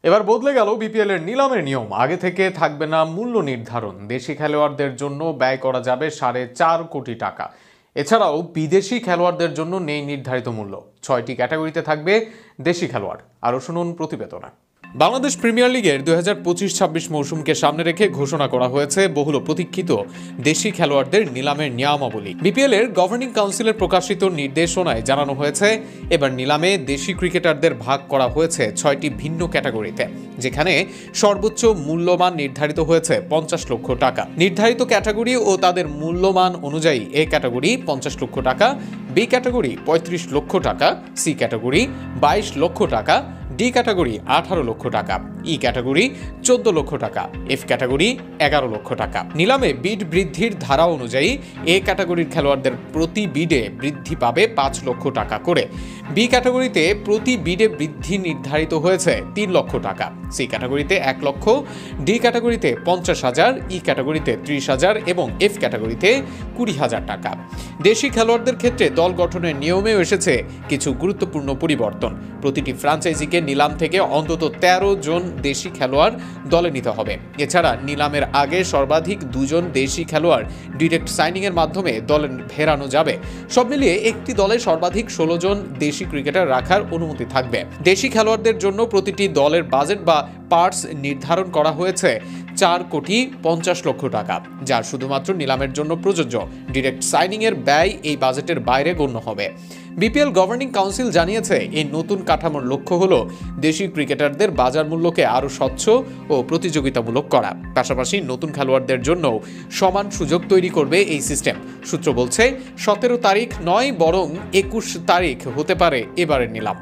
এবার বদলে গেল বিপিএল এর নিলামের নিয়ম। আগে থেকে থাকবে না মূল্য নির্ধারণ। দেশি খেলোয়াড়দের জন্য ব্যয় করা যাবে 4.5 কোটি টাকা। এছাড়াও বিদেশি খেলোয়াড়দের জন্য নেই নির্ধারিত মূল্য। 6টি ক্যাটাগরিতে থাকবে দেশি খেলোয়াড়। আরও শুনুন প্রতিবেদনে। বাংলাদেশ প্রিমিয়ার লিগের 2025-26 মৌসুমকে সামনে রেখে ঘোষণা করা হয়েছে বহুল প্রতীক্ষিত দেশি খেলোয়াড়দের নিলামের নিয়মাবলী। বিপিএল এর গভর্নিং কাউন্সিলের প্রকাশিত নির্দেশনায় জানানো হয়েছে, এবার নিলামে দেশি ক্রিকেটারদের ভাগ করা হয়েছে 6টি ভিন্ন ক্যাটাগরিতে, যেখানে সর্বোচ্চ মূল্যমান নির্ধারিত হয়েছে 50 লক্ষ টাকা। নির্ধারিত ক্যাটাগরি ও তাদের মূল্যমান অনুযায়ী এ ক্যাটাগরি 50 লক্ষ টাকা, বি ক্যাটাগরি 35 লক্ষ টাকা, সি ক্যাটাগরি 22 লক্ষ টাকা, ডি ক্যাটাগরি 18 লক্ষ টাকা, ই ক্যাটাগরি 14 লক্ষ টাকা, এফ ক্যাটাগরি 11 লক্ষ টাকা। নিলামে বিড বৃদ্ধির ধারা অনুযায়ী এ ক্যাটাগরির খেলোয়াড়দের প্রতি বিডে বৃদ্ধি পাবে 5 লক্ষ টাকা করে। বি ক্যাটাগরিতে প্রতি বিডে বৃদ্ধি নির্ধারিত হয়েছে 3 লক্ষ টাকা, সি ক্যাটাগরিতে 1 লক্ষ, ডি ক্যাটাগরিতে 50,000, ই ক্যাটাগরিতে 30,000 এবং এফ ক্যাটাগরিতে 20,000 টাকা। দেশি খেলোয়াড়দের ক্ষেত্রে দল গঠনের নিয়মেও এসেছে কিছু গুরুত্বপূর্ণ পরিবর্তন। প্রতিটি ফ্র্যাঞ্চাইজিকে নিলাম থেকে অন্তত 13 জন দেশি খেলোয়াড় দলে নিতে হবে। এছাড়া নিলামের আগে সর্বাধিক 2 জন দেশি খেলোয়াড় ডিরেক্ট সাইনিংয়ের মাধ্যমে দলে ফেরানো যাবে। সব মিলিয়ে একটি দলে সর্বাধিক 16 জন দেশি ক্রিকেটার রাখার অনুমতি থাকবে। দেশি খেলোয়াড়দের জন্য প্রতিটি দলের বাজেট বা পার্টস নির্ধারণ করা হয়েছে 4.50 লক্ষ টাকা, যা শুধুমাত্র নিলামের জন্য প্রযোজ্য। ডিরেক্ট সাইনিংয়ের ব্যয় এই বাজেটের বাইরে গণ্য হবে। বিপিএল গভর্নিং কাউন্সিল জানিয়েছে, এই নতুন কাঠামোর লক্ষ্য হলো দেশি ক্রিকেটারদের বাজার মূল্যকে আরও স্বচ্ছ ও প্রতিযোগিতামূলক করা। পাশাপাশি নতুন খেলোয়াড়দের জন্য সমান সুযোগ তৈরি করবে এই সিস্টেম। সূত্র বলছে 17 তারিখ নয় বরং 21 তারিখ হতে পারে এবারের নিলাম।